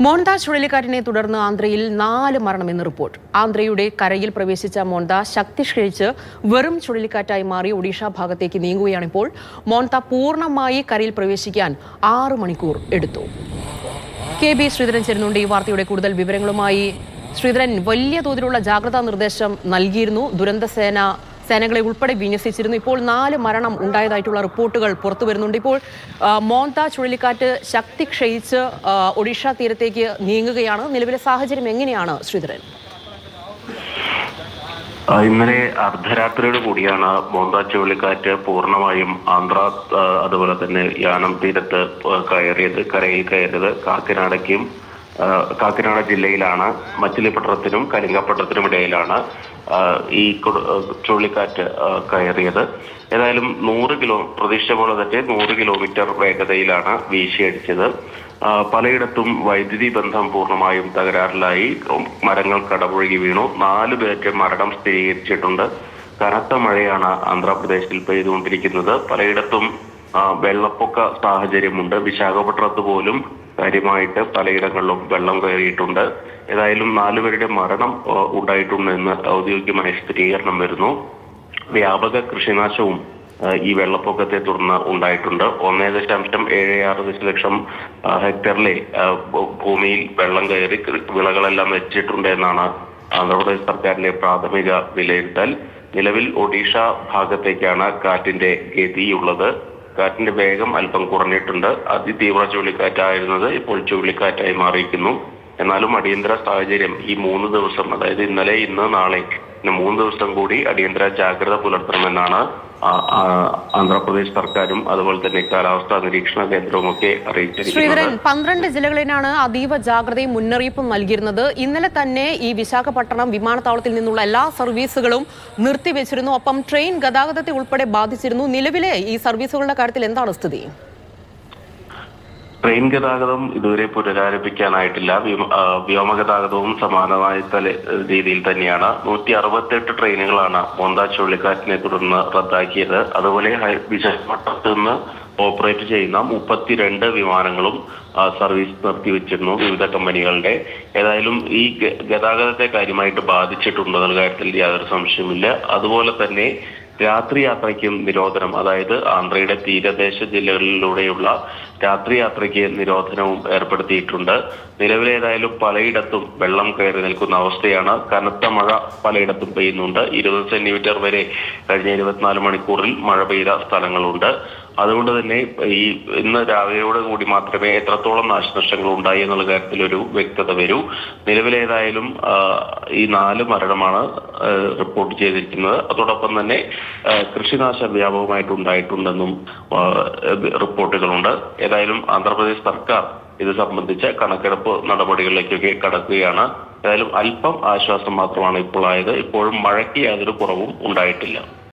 മോൺത ചുഴലിക്കാറ്റിനെ തുടർന്ന് ആന്ധ്രയിൽ 4 മരണമെന്ന് റിപ്പോർട്ട്. ആന്ധ്രയുടെ കരയിൽ പ്രവേശിച്ച മോൺത ശക്തി ക്ഷയിച്ച് വെറും ചുഴലിക്കാറ്റായി മാറി ഒഡീഷ ഭാഗത്തേക്ക് നീങ്ങുകയാണിപ്പോൾ. മോൺത പൂർണ്ണമായി കരയിൽ പ്രവേശിക്കാൻ 6 മണിക്കൂർ എടുത്തു. KB ശ്രീധരൻ ചേരുന്നുണ്ട് ഈ വാർത്തയുടെ കൂടുതൽ വിവരങ്ങളുമായി. ശ്രീധരൻ, വലിയ തോതിലുള്ള ജാഗ്രതാ നിർദ്ദേശം നൽകിയിരുന്നു. സേനകളെ ഉൾപ്പെടെ വിന്യസിച്ചിരുന്നു. ഇപ്പോൾ 4 മരണം ഉണ്ടായതായിട്ടുള്ള റിപ്പോർട്ടുകൾ പുറത്തു വരുന്നുണ്ട്. ഇപ്പോൾ മോൺത ചുഴലിക്കാറ്റ് ശക്തി ക്ഷയിച്ച് ഒഡീഷ തീരത്തേക്ക് നീങ്ങുകയാണ്. നിലവിലെ സാഹചര്യം എങ്ങനെയാണ് ശ്രീധരൻ? ഇന്നലെ അർദ്ധരാത്രിയോട് കൂടിയാണ് മോൺത ചുഴലിക്കാറ്റ് പൂർണ്ണമായും ആന്ധ്ര അതുപോലെ തന്നെ യാനം തീരത്ത് കരയിൽ കയറിയത്. കാക്കിനാട ജില്ലയിലാണ്. മച്ചിലിപ്പട്ടണത്തിനും കലിംഗപ്പട്ടണത്തിനും ഇടയിലാണ് ഈ ചുഴലിക്കാറ്റ് കയറിയത്. ഏതായാലും പ്രതീക്ഷ പോലെ തന്നെ 100 കിലോമീറ്റർ വേഗതയിലാണ് വീശിയടിച്ചത്. പലയിടത്തും വൈദ്യുതി ബന്ധം പൂർണ്ണമായും തകരാറിലായി. മരങ്ങൾ കടപുഴകി വീണു. 4 പേർക്ക് മരണം സ്ഥിരീകരിച്ചിട്ടുണ്ട്. കനത്ത മഴയാണ് ആന്ധ്രാപ്രദേശിൽ പെയ്തുകൊണ്ടിരിക്കുന്നത്. പലയിടത്തും വെള്ളപ്പൊക്ക സാഹചര്യമുണ്ട്. വിശാഖപട്ടണത്ത് പോലും കാര്യമായിട്ട് പലയിടങ്ങളിലും വെള്ളം കയറിയിട്ടുണ്ട്. ഏതായാലും 4 പേരുടെ മരണം ഉണ്ടായിട്ടുണ്ടെന്ന് ഔദ്യോഗികമായ സ്ഥിരീകരണം വരുന്നു. വ്യാപക കൃഷിനാശവും ഈ വെള്ളപ്പൊക്കത്തെ തുടർന്ന് ഉണ്ടായിട്ടുണ്ട്. 1.76 ദശലക്ഷം ഹെക്ടറിലെ ഭൂമിയിൽ വെള്ളം കയറി വിളകളെല്ലാം നശിച്ചിട്ടുണ്ട് എന്നാണ് ആന്ധ്രാപ്രദേശ് സർക്കാരിന്റെ പ്രാഥമിക വിലയിരുത്തൽ. നിലവിൽ ഒഡീഷ ഭാഗത്തേക്കാണ് കാറ്റിന്റെ ഗതിയുള്ളത്. കാറ്റിന്റെ വേഗം അല്പം കുറഞ്ഞിട്ടുണ്ട്. അതിതീവ്ര ചുഴലിക്കാറ്റായിരുന്നത് ഇപ്പോൾ ചുഴലിക്കാറ്റായി മാറിയിരിക്കുന്നു. എന്നാലും അടിയന്തര സാഹചര്യം ഈ 3 ദിവസം, അതായത് ഇന്നലെ, ഇന്ന്, നാളെ 3 ദിവസം കൂടി അടിയന്തര ജാഗ്രത പുലർത്തണമെന്നാണ് ആന്ധ്രാപ്രദേശ് സർക്കാരും അതുപോലെ തന്നെ കാലാവസ്ഥാ നിരീക്ഷണ കേന്ദ്രവും ഒക്കെ അറിയിച്ചിരിക്കുന്നത്. 12 ജില്ലകളിലാണ് അതീവ ജാഗ്രതയും മുന്നറിയിപ്പും നൽകിയിരുന്നത്. ഇന്നലെ തന്നെ ഈ വിശാഖപട്ടണം വിമാനത്താവളത്തിൽ നിന്നുള്ള എല്ലാ സർവീസുകളും നിർത്തിവെച്ചിരുന്നു. ഒപ്പം ട്രെയിൻ ഗതാഗതത്തെ ഉൾപ്പെടെ ബാധിച്ചിരുന്നു. നിലവിലെ ഈ സർവീസുകളുടെ കാര്യത്തിൽ എന്താണ് സ്ഥിതി? ട്രെയിൻ ഗതാഗതം ഇതുവരെ പുനരാരംഭിക്കാനായിട്ടില്ല. വ്യോമഗതാഗതവും സമാനമായ രീതിയിൽ തന്നെയാണ്. 168 ട്രെയിനുകളാണ് മോൺത ചുഴലിക്കാറ്റിനെ തുടർന്ന് റദ്ദാക്കിയത്. അതുപോലെ വിശാഖപട്ടണത്ത് നിന്ന് ഓപ്പറേറ്റ് ചെയ്യുന്ന 32 വിമാനങ്ങളും സർവീസ് നിർത്തിവെച്ചിരുന്നു വിവിധ കമ്പനികളുടെ. ഏതായാലും ഈ ഗതാഗതത്തെ കാര്യമായിട്ട് ബാധിച്ചിട്ടുണ്ടെന്ന കാര്യത്തിൽ യാതൊരു സംശയമില്ല. അതുപോലെ തന്നെ രാത്രി യാത്രയ്ക്കും നിരോധനം, അതായത് ആന്ധ്രയുടെ തീരദേശ ജില്ലകളിലൂടെയുള്ള രാത്രി യാത്രയ്ക്ക് നിരോധനവും ഏർപ്പെടുത്തിയിട്ടുണ്ട്. നിലവിലേതായാലും പലയിടത്തും വെള്ളം കയറി നിൽക്കുന്ന അവസ്ഥയാണ്. കനത്ത മഴ പലയിടത്തും പെയ്യുന്നുണ്ട്. 20 സെന്റിമീറ്റർ വരെ കഴിഞ്ഞ 24 മണിക്കൂറിൽ മഴ പെയ്ത സ്ഥലങ്ങളുണ്ട്. അതുകൊണ്ട് തന്നെ ഇന്ന് രാവിലെയോട് കൂടി മാത്രമേ എത്രത്തോളം നാശനഷ്ടങ്ങൾ ഉണ്ടായി എന്നുള്ള കാര്യത്തിൽ ഒരു വ്യക്തത വരൂ. നിലവിലേതായാലും ഈ 4 മരണമാണ് റിപ്പോർട്ട് ചെയ്തിരിക്കുന്നത്. അതോടൊപ്പം തന്നെ കൃഷിനാശം വ്യാപകമായിട്ട് ഉണ്ടായിട്ടുണ്ടെന്നും റിപ്പോർട്ടുകളുണ്ട്. ഏതായാലും ആന്ധ്രാപ്രദേശ് സർക്കാർ ഇത് സംബന്ധിച്ച കണക്കെടുപ്പ് നടപടികളിലേക്കൊക്കെ കടക്കുകയാണ്. ഏതായാലും അല്പം ആശ്വാസം മാത്രമാണ് ഇപ്പോൾ ആയത്. ഇപ്പോഴും മഴയ്ക്ക് യാതൊരു കുറവും ഉണ്ടായിട്ടില്ല.